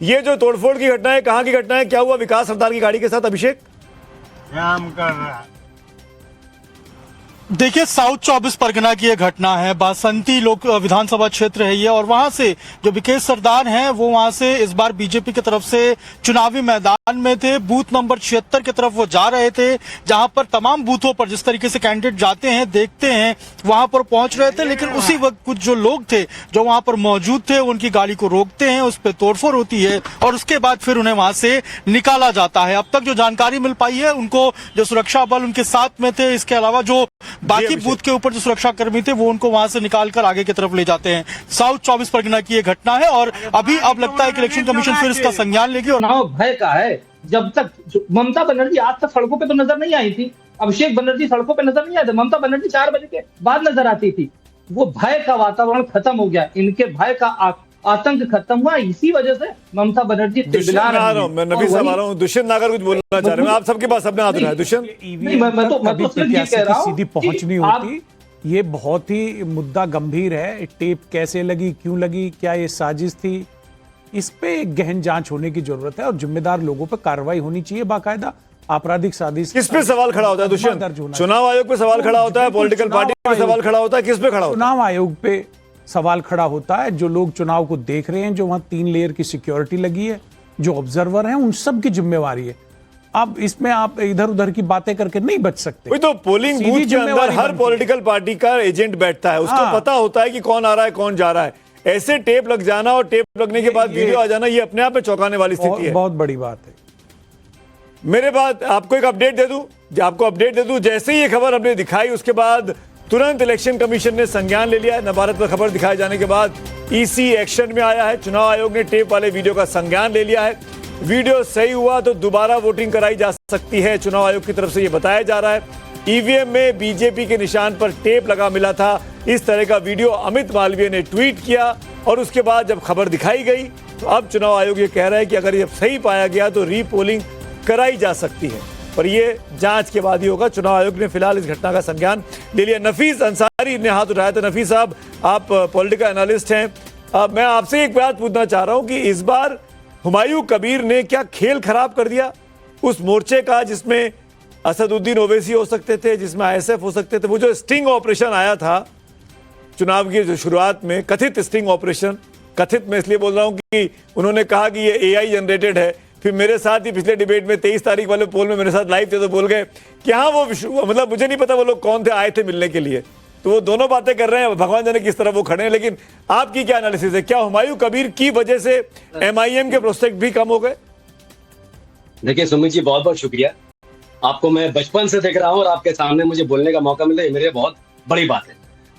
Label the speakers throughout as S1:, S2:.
S1: ये जो तोड़फोड़ की घटना है, कहाँ की घटना है, क्या हुआ विकास सरदार की गाड़ी के साथ? अभिषेक
S2: काम कर रहा है।
S3: देखिए, साउथ 24 परगना की यह घटना है। बासंती लोक विधानसभा क्षेत्र है ये, और वहां से जो विकेश सरदार हैं वो वहां से इस बार बीजेपी की तरफ से चुनावी मैदान में थे। बूथ नंबर 76 की तरफ वो जा रहे थे, जहां पर तमाम बूथों पर जिस तरीके से कैंडिडेट जाते हैं, देखते हैं, वहां पर पहुंच रहे थे। लेकिन उसी वक्त कुछ जो लोग थे जो वहां पर मौजूद थे, उनकी गाड़ी को रोकते हैं, उस पर तोड़फोड़ होती है और उसके बाद फिर उन्हें वहां से निकाला जाता है। अब तक जो जानकारी मिल पाई है, उनको जो सुरक्षा बल उनके साथ में थे, इसके अलावा जो बाकी बूथ के ऊपर जो सुरक्षा कर्मी थे वो उनको वहां से निकालकर आगे की तरफ ले जाते हैं। साउथ 24 परगना की ये घटना है और अभी अब लगता है कि इलेक्शन कमीशन फिर इसका संज्ञान लेगी। और
S4: भय का है, जब तक ममता बनर्जी आज तक सड़कों पे तो नजर नहीं आई थी, अभिषेक बनर्जी सड़कों पे नजर नहीं आए थे, ममता बनर्जी 4 बजे के बाद नजर आती थी। वो भय का वातावरण खत्म हो गया, इनके भय का आतंक खत्म हुआ। इसी वजह से ममता बनर्जी तिलमिला रही है।
S1: मैं नबी साहब आ रहा हूँ, दुष्यंत नागर कुछ बोलना चाह रहे हैं। आप सबके पास अपने हाथ उठाए। दुष्यंत
S4: मैं तो
S5: सीधी पहुंच नहीं होती। ये बहुत ही मुद्दा गंभीर है। टेप कैसे लगी, क्यों लगी, क्या ये साजिश थी, इस पे गहन जांच होने की जरूरत है और जिम्मेदार लोगों पर कार्रवाई होनी चाहिए बाकायदा। आपराधिक साजिश
S1: किस पे सवाल खड़ा होता है दुष्यंत? चुनाव आयोग पे सवाल खड़ा होता है, पॉलिटिकल पार्टी पे सवाल खड़ा होता है, किस पे खड़ा होता है?
S5: चुनाव आयोग पे सवाल खड़ा होता है। जो लोग चुनाव को देख रहे हैं, जो वहां 3 लेयर की सिक्योरिटी लगी है, जो ऑब्जर्वर हैं, उन सब की जिम्मेवारी है। अब इसमें आप इधर उधर की बातें करके नहीं बच सकते।
S1: वही तो, पोलिंग बूथ के अंदर हर पॉलिटिकल पार्टी का एजेंट बैठता है, उसको पता होता है कि कौन आ रहा है, कौन जा रहा है। ऐसे टेप लग जाना और टेप लगने के बाद वीडियो आ जाना, ये अपने आप में चौंकाने वाली स्थिति है।
S5: बहुत बड़ी बात है।
S1: मेरे बात आपको एक अपडेट दे दूं, जैसे ही ये खबर हमने दिखाई उसके बाद तुरंत इलेक्शन कमीशन ने संज्ञान ले लिया है। नवभारत पर खबर दिखाए जाने के बाद ईसी एक्शन में आया है। चुनाव आयोग ने टेप वाले वीडियो का संज्ञान ले लिया है। वीडियो सही हुआ तो दोबारा वोटिंग कराई जा सकती है, चुनाव आयोग की तरफ से यह बताया जा रहा है। ईवीएम में बीजेपी के निशान पर टेप लगा मिला था, इस तरह का वीडियो अमित मालवीय ने ट्वीट किया और उसके बाद जब खबर दिखाई गई तो अब चुनाव आयोग ये कह रहा है कि अगर ये सही पाया गया तो रीपोलिंग कराई जा सकती है, पर ये जांच के बाद ही होगा। चुनाव आयोग ने फिलहाल इस घटना का संज्ञान ले लिया। नफीस अंसारी ने हाथ उठाया था। नफीस साहब, आप पॉलिटिकल एनालिस्ट हैं। मैं आपसे एक बात पूछना चाह रहा हूं कि इस बार हुमायूं कबीर ने क्या खेल खराब कर दिया उस मोर्चे का जिसमें असदुद्दीन ओवैसी हो सकते थे, जिसमें आईएसएफ हो सकते थे? वो जो स्टिंग ऑपरेशन आया था चुनाव की जो शुरुआत में, कथित स्टिंग ऑपरेशन, कथित मैं इसलिए बोल रहा हूं कि उन्होंने कहा कि ये एआई जनरेटेड है। फिर मेरे साथ ही पिछले डिबेट में 23 तारीख वाले पोल में मेरे साथ लाइव थे तो बोल गए कि हाँ वो मतलब मुझे नहीं पता वो लोग कौन थे, आए थे मिलने के लिए। तो वो दोनों बातें कर रहे हैं, भगवान जाने किस तरह वो खड़े हैं। लेकिन आपकी क्या एनालिसिस है, क्या हुमायूं कबीर की वजह से एमआईएम के प्रोस्पेक्ट भी कम हो गए?
S6: देखिए सुमित जी, बहुत बहुत शुक्रिया। आपको मैं बचपन से देख रहा हूँ और आपके सामने मुझे बोलने का मौका मिला, ये मेरे लिए बहुत बड़ी बात है।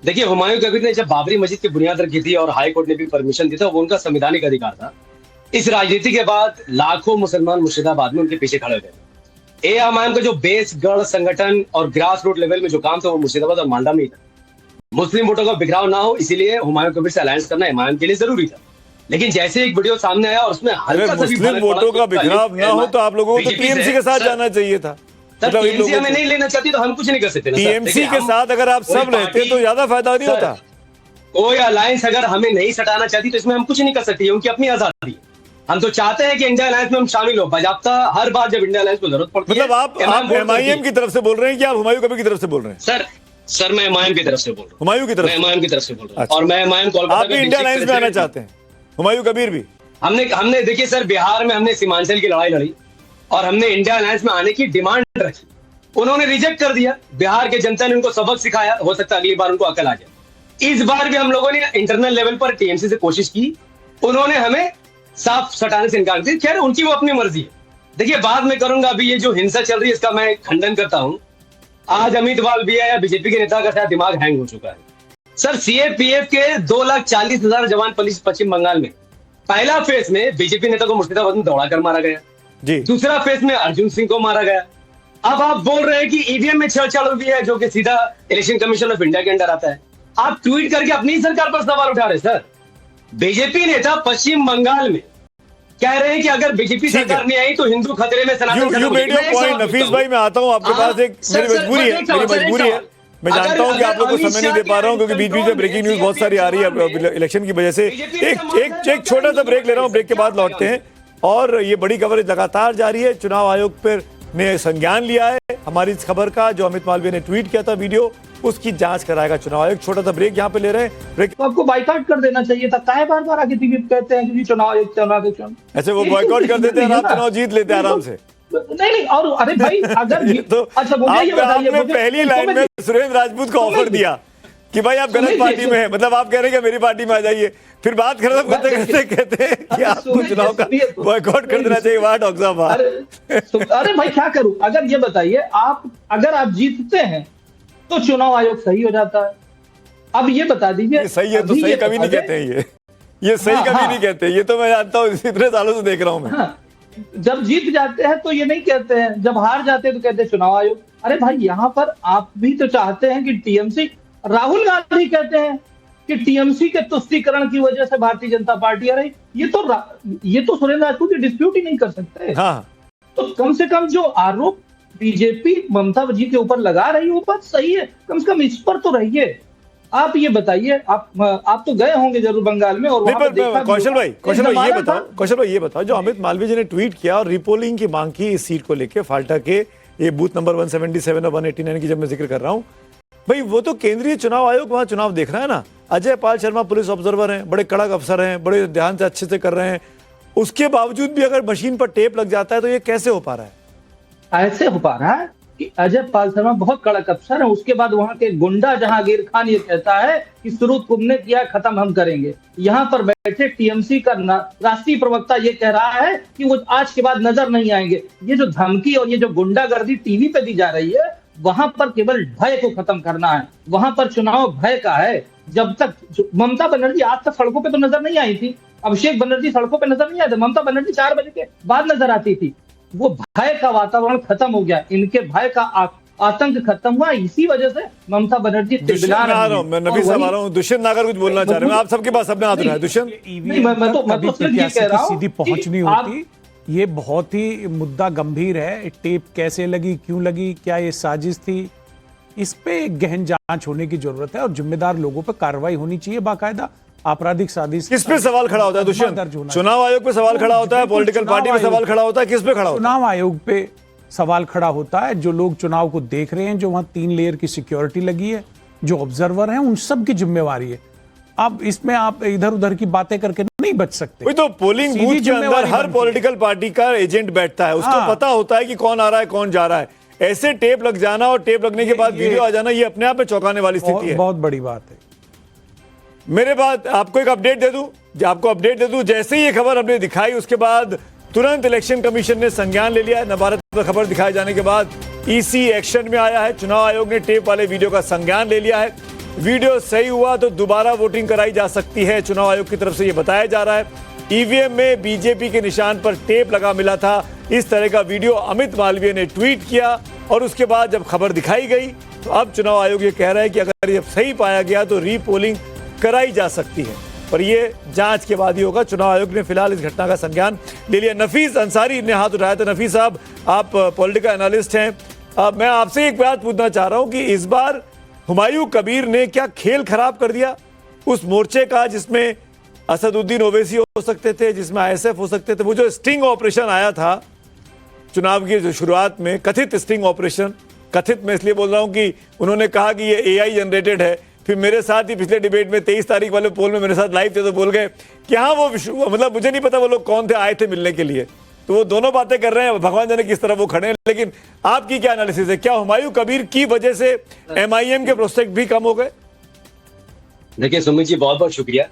S6: देखिए, हुमायूं कबीर ने जब बाबरी मस्जिद की बुनियाद रखी थी और हाई कोर्ट ने भी परमिशन दी था, वो उनका संवैधानिक अधिकार था। इस राजनीति के बाद लाखों मुसलमान मुर्शिदाबाद में उनके पीछे खड़े हो गए। एआईएम का जो बेस गढ़ संगठन और ग्रास रूट लेवल में जो काम था वो मुर्शिदाबाद और मालदा में ही था। मुस्लिम वोटों का बिखराव ना हो इसीलिए हुमायूं कबीर से अलायंस करना एमआईएम के लिए जरूरी था। लेकिन जैसे एक वीडियो सामने आया और उसमें हल्का सा
S1: मुस्लिम वोटों का बिखराव ना हो तो आप लोगों को तो टीएमसी के साथ जाना चाहिए था।
S6: टीएमसी हमें नहीं लेना चाहती तो हम कुछ नहीं कर सकते।
S1: टीएमसी के साथ अगर आप सब रहते तो ज्यादा फायदा नहीं होता।
S6: कोई अलायंस अगर हमें नहीं सटाना चाहती तो इसमें हम कुछ नहीं कर सकते, उनकी अपनी आजादी। हम तो चाहते हैं कि इंडिया अलायंस में हम शामिल हो बाजाब्ता हर बार जब इंडिया अलायंस को जरूरत पड़ती है।
S1: मतलब आप एमआईएम की तरफ से बोल रहे हैं कि आप हुमायूं कबीर की तरफ से बोल रहे हैं?
S6: सर मैं एमआईएम की तरफ से बोल रहा हूँ।
S1: हुमायूं की तरफ?
S6: एमआईएम की तरफ से बोल रहा हूँ। और मैं एमआईएम कोलकाता
S1: आप भी इंडिया अलायंस में आना चाहते हैं? हुमायूं कबीर भी?
S6: हमने देखिए सर, बिहार में हमने सीमांचल की लड़ाई लड़ी और हमने इंडिया अलायंस में आने की डिमांड रखी, उन्होंने रिजेक्ट कर दिया। बिहार के जनता ने उनको सबक सिखाया, हो सकता है अगली बार उनको अकल आ जाए। इस बार भी हम लोगों ने इंटरनल लेवल पर टीएमसी से कोशिश की, उन्होंने हमें साफ सटाने से इनकार किया। खैर उनकी वो अपनी मर्जी है। देखिए, बात मैं करूंगा, अभी ये जो हिंसा चल रही है इसका मैं खंडन करता हूं। आज अमित मालवीय या बीजेपी के नेता का शायद दिमाग हैंग हो चुका है। सर, सीएपीएफ के 2,40,000 जवान पश्चिम बंगाल में पहला फेज में बीजेपी नेता को मुर्शिदाबाद में दौड़ा कर मारा गया जी। दूसरा फेज में अर्जुन सिंह को मारा गया। अब आप बोल रहे हैं कि ईवीएम में छेड़छाड़ हुई है, जो कि सीधा इलेक्शन कमीशन ऑफ इंडिया के अंडर आता है। आप ट्वीट करके अपनी सरकार पर सवाल उठा रहे। सर, बीजेपी नेता पश्चिम बंगाल में कह रहे हैं कि अगर बीजेपी सरकार नहीं आई तो हिंदू खतरे में।
S1: नफीस भाई, मैं आता हूं आपके पास, एक मेरी मजबूरी है मैं जानता हूं कि आप लोग को समय नहीं दे पा रहा हूं क्योंकि बीच बीच में ब्रेकिंग न्यूज बहुत सारी आ रही है इलेक्शन की वजह से। एक छोटा सा ब्रेक ले रहा हूं, ब्रेक के बाद लौटते हैं। और ये बड़ी कवरेज लगातार जारी है। चुनाव आयोग पर ने संज्ञान लिया है हमारी इस खबर का, जो अमित मालवीय ने ट्वीट किया था वीडियो, उसकी जांच कराएगा चुनाव आयोग। छोटा सा ब्रेक यहाँ पे ले रहे हैं। ब्रेक
S4: तो आपको बाइकआउट कर देना चाहिए था। काहे बार बार आगे टीवी पे कहते हैं कि चुनाव आयोग
S1: ऐसे वो बॉयकॉट कर देते हैं, आप चुनाव जीत लेते हैं आराम से।
S4: नहीं और अरे भाई अगर
S1: तो
S4: अच्छा मुझे ये बताइए,
S1: आपने
S4: मुझे-
S1: पहली लाइन में सुरेंद्र राजपूत को ऑफर दिया कि भाई आप गलत पार्टी में हैं, मतलब आप कह रहे हैं कि मेरी पार्टी में आ जाइए, फिर बात खत्म करते करते कहते हैं कि आपको चुनाव का बॉयकॉट कर देना चाहिए। वाह डॉक्टर साहब वाह।
S4: अरे भाई क्या करूं? अगर ये बताइए, अगर आप जीतते हैं तो चुनाव आयोग सही हो जाता है। अब ये बता दीजिए
S1: सही है तो सही कभी नहीं कहते हैं ये सही कभी नहीं कहते। ये तो मैं जानता हूँ, इतने सालों से देख रहा हूँ मैं।
S4: जब जीत जाते हैं तो ये नहीं कहते हैं, जब हार जाते हैं तो कहते हैं चुनाव आयोग। अरे भाई यहाँ पर आप भी तो चाहते हैं कि टीएमसी, राहुल गांधी कहते हैं कि टीएमसी के तुष्टीकरण की वजह से भारतीय जनता पार्टी आ रही। ये तो सुरेंद्र राजपूत डिस्प्यूट ही नहीं कर सकते।
S1: हाँ। तो
S4: कम से कम जो आरोप बीजेपी ममता जी के ऊपर लगा रही है वो बात सही है, कम से कम इस पर तो रहिए। आप ये बताइए, आप तो गए होंगे जरूर बंगाल में और वहां पर देखा।
S1: कौशल भाई ये बताओ जो अमित मालवीय जी ने ट्वीट किया और रिपोलिंग की मांग की इस सीट को लेके फाल्टा के ये बूथ नंबर 177 और 189 की जब मैं जिक्र कर रहा हूं, भाई वो तो केंद्रीय चुनाव आयोग वहां चुनाव देख रहा है ना। अजय पाल शर्मा पुलिस ऑब्जर्वर हैं, बड़े कड़क अफसर हैं, बड़े ध्यान से अच्छे से कर रहे हैं, उसके बावजूद भी अगर मशीन पर टेप लग जाता है तो ये कैसे हो पा रहा है?
S4: ऐसे हो पा रहा है कि अजय पाल शर्मा बहुत कड़क अफसर है, उसके बाद वहां के गुंडा जहांगीर खान ये कहता है कि शुरू तुमने किया, खत्म हम करेंगे। यहाँ पर बैठे टीएमसी का राष्ट्रीय प्रवक्ता ये कह रहा है कि वो आज के बाद नजर नहीं आएंगे। ये जो धमकी और ये जो गुंडागर्दी टीवी पे दी जा रही है, वहां पर केवल भय को खत्म करना है। वहां पर चुनाव भय का है। जब तक ममता बनर्जी आज तक सड़कों पे तो नजर नहीं आई थी, अभिषेक बनर्जी सड़कों पे नजर नहीं आए थे, ममता बनर्जी 4 बजे के बाद नजर आती थी। वो भय का वातावरण खत्म हो गया, इनके भय का आतंक खत्म हुआ। इसी वजह से ममता बनर्जी तिलमिला रही है।
S1: मैं नबी साहब आ रहा हूं, दुष्यंत नागर कुछ बोलना चाह रहे हैं। आप सबके पास अपने हाथ रहा है दुष्यंत।
S4: मैं तो सिर्फ ये कह रहा हूं
S5: सीधी पहुंच नहीं होती। ये बहुत ही मुद्दा गंभीर है। टेप कैसे लगी, क्यों लगी, क्या ये साजिश थी, इस पे गहन जांच होने की जरूरत है और जिम्मेदार लोगों पर कार्रवाई होनी चाहिए बाकायदा। आपराधिक साजिश
S1: किस पे सवाल खड़ा होता है दुष्यंत? चुनाव आयोग पे सवाल खड़ा होता है, पॉलिटिकल पार्टी पे सवाल खड़ा होता है, किस पे खड़ा होता है?
S5: चुनाव आयोग पे सवाल खड़ा होता है। जो लोग चुनाव को देख रहे हैं, जो वहां 3 लेयर की सिक्योरिटी लगी है, जो ऑब्जर्वर हैं, उन सब की जिम्मेवारी है। अब इसमें आप इधर उधर की बातें करके नहीं बच सकते।
S1: तो पोलिंग बूथ के अंदर हर पॉलिटिकल पार्टी का एजेंट बैठता है, उसको पता होता है कि कौन आ रहा है कौन जा रहा है। ऐसे टेप लग जाना और टेप लगने के बाद वीडियो आ जाना, ये अपने आप में चौंकाने वाली स्थिति है।
S5: बहुत बड़ी बात है।
S1: मेरे बाद आपको एक अपडेट दे दूं, जैसे ही ये खबर हमने दिखाई उसके बाद तुरंत इलेक्शन कमीशन ने संज्ञान ले लिया है। नवभारत पर खबर दिखाए जाने के बाद ईसी एक्शन में आया है। चुनाव आयोग ने टेप वाले वीडियो का संज्ञान ले लिया है। वीडियो सही हुआ तो दोबारा वोटिंग कराई जा सकती है, चुनाव आयोग की तरफ से यह बताया जा रहा है। ईवीएम में बीजेपी के निशान पर टेप लगा मिला था, इस तरह का वीडियो अमित मालवीय ने ट्वीट किया और उसके बाद जब खबर दिखाई गई तो अब चुनाव आयोग ये कह रहा है कि अगर ये सही पाया गया तो रीपोलिंग कराई जा सकती है, पर ये जांच के बाद ही होगा। चुनाव आयोग ने फिलहाल इस घटना का संज्ञान ले लिया। नफीस अंसारी ने हाथ उठाया था। नफीस साहब, आप पॉलिटिकल एनालिस्ट हैं, मैं आपसे एक बात पूछना चाह रहा हूं कि इस बार हुमायूं कबीर ने क्या खेल खराब कर दिया उस मोर्चे का जिसमें असदुद्दीन ओवैसी हो सकते थे, जिसमें आईएसएफ हो सकते थे? वो जो स्टिंग ऑपरेशन आया था चुनाव की जो शुरुआत में, कथित स्टिंग ऑपरेशन, कथित मैं इसलिए बोल रहा हूं कि उन्होंने कहा कि ये एआई जनरेटेड है, फिर मेरे साथ ही पिछले डिबेट में 23 तारीख वाले पोल में मेरे साथ लाइव थे तो बोल गए कि हाँ वो मतलब मुझे नहीं पता वो लोग कौन थे, आए थे मिलने के लिए। तो वो दोनों बातें कर रहे हैं, भगवान जाने किस तरह वो खड़े हैं। लेकिन आपकी क्या एनालिसिस है, क्या हुमायूं कबीर की वजह से एमआईएम के प्रोस्पेक्ट भी कम हो गए?
S6: देखिए सुमित जी, बहुत बहुत शुक्रिया।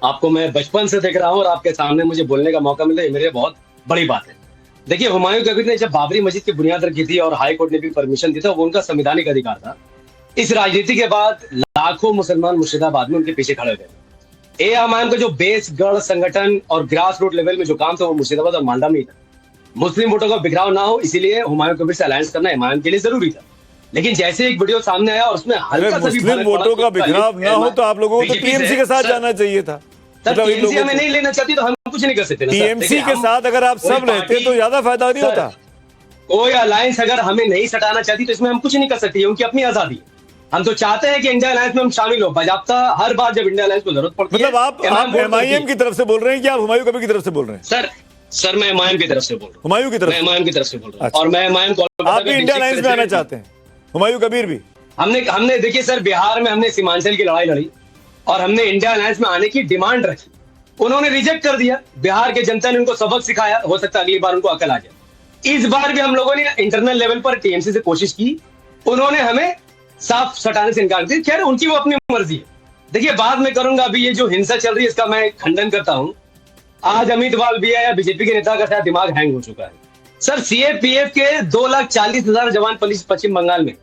S6: आपको मैं बचपन से देख रहा हूँ और आपके सामने मुझे बोलने का मौका मिला, ये मेरे लिए बहुत बड़ी बात है। देखिए, हुमायूं कबीर ने जब बाबरी मस्जिद की बुनियाद रखी थी और हाई कोर्ट ने भी परमिशन दी था, वो उनका संवैधानिक अधिकार था। इस राजनीति के बाद लाखों मुसलमान मुर्शिदाबाद में उनके पीछे खड़े हो गए। हुमायूं का जो बेस गढ़ संगठन और ग्रास रूट लेवल में जो काम था वो मुर्शिदाबाद और मालदा में ही था। मुस्लिम वोटों का बिखराव ना हो इसीलिए हुमायूं कबीर से अलायंस करना हुमायूं के लिए जरूरी था। लेकिन जैसे एक वीडियो सामने आया और उसमें हल्का सा भी
S1: मुस्लिम वोटों का बिखराव ना हो तो आप लोगों को तो टीएमसी के साथ जाना चाहिए था।
S6: टीएमसी हमें नहीं लेना चाहती तो हम कुछ नहीं कर सकते।
S1: टीएमसी के साथ अगर आप सब रहते तो ज्यादा फायदा नहीं होता।
S6: कोई अलायंस अगर हमें नहीं सटाना चाहती तो इसमें हम कुछ नहीं कर सकते, उनकी अपनी आजादी है। हम तो चाहते हैं कि इंडिया अलायंस में हम शामिल हो। बाजाप्ता हर बार जब इंडिया अलायंस को जरूरत पड़ती है,
S1: मतलब आप
S6: बोर्ड
S1: एमआईएम
S6: करती
S1: की तरफ से बोल रहे हैं कि आप हुमायूं कबीर की तरफ से बोल रहे हैं?
S6: सर मैं एमआईएम की तरफ से बोल रहा हूँ।
S1: हुमायूं की तरफ
S6: मैं
S1: से?
S6: एमआईएम की तरफ से बोल रहा हूँ।
S1: अच्छा।
S6: और मैं एमआईएम
S1: आप भी इंडिया अलायंस में आना चाहते हैं? हुमायूं कबीर भी?
S6: हमने देखिए सर, बिहार में हमने सीमांचल की लड़ाई लड़ी और हमने इंडिया अलायंस में आने की डिमांड रखी। उन्होंने रिजेक्ट कर दिया। बिहार के जनता ने उनको सबक सिखाया, हो सकता है अगली बार उनको अकल आ जाए। इस बार भी हम लोगों ने इंटरनल लेवल पर टीएमसी से कोशिश की, उन्होंने हमें साफ सटाने से इनकार दिया। खैर उनकी वो अपनी मर्जी है। देखिए बात मैं करूंगा, अभी ये जो हिंसा चल रही है इसका मैं खंडन करता हूं। आज अमित वालबिया या बीजेपी के नेता का शायद दिमाग हैंग हो चुका है। सर सीएपीएफ के 2,40,000 जवान पुलिस पश्चिम बंगाल में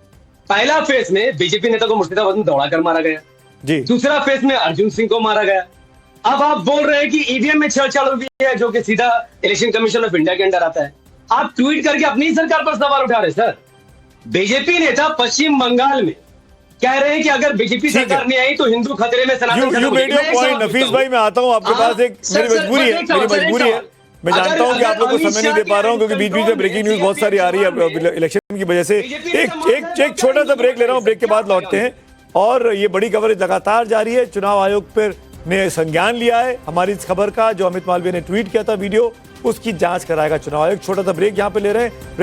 S6: पहला फेज में बीजेपी नेता को मुर्शिदाबाद में दौड़ा कर मारा गया
S1: जी।
S6: दूसरा फेज में अर्जुन सिंह को मारा गया। अब आप बोल रहे हैं कि ईवीएम में छेड़छाड़ हुई है, जो कि सीधा इलेक्शन कमीशन ऑफ इंडिया के अंडर आता है। आप ट्वीट करके अपनी सरकार पर सवाल उठा रहे हैं। सर बीजेपी नेता पश्चिम बंगाल में कह रहे हैं कि अगर बीजेपी सरकार नहीं आई तो हिंदू खतरे में, सनातन खतरे
S1: यू
S6: में।
S1: मेड योर पॉइंट नफीस भाई, मैं आता हूं आपके पास। एक मेरी मजबूरी है, मैं जानता हूं कि आप लोग को समय नहीं दे पा रहा हूं क्योंकि बीच बीच में ब्रेकिंग न्यूज बहुत सारी आ रही है इलेक्शन की वजह से। एक छोटा सा ब्रेक ले रहा हूं, ब्रेक के बाद लौटते हैं। और ये बड़ी कवरेज लगातार जारी है। चुनाव आयोग पर ने संज्ञान लिया है हमारी इस खबर का, जो अमित मालवीय ने ट्वीट किया था वीडियो, उसकी जांच कराएगा चुनाव आयोग। छोटा सा ब्रेक यहां पे ले रहे हैं। ब्रेक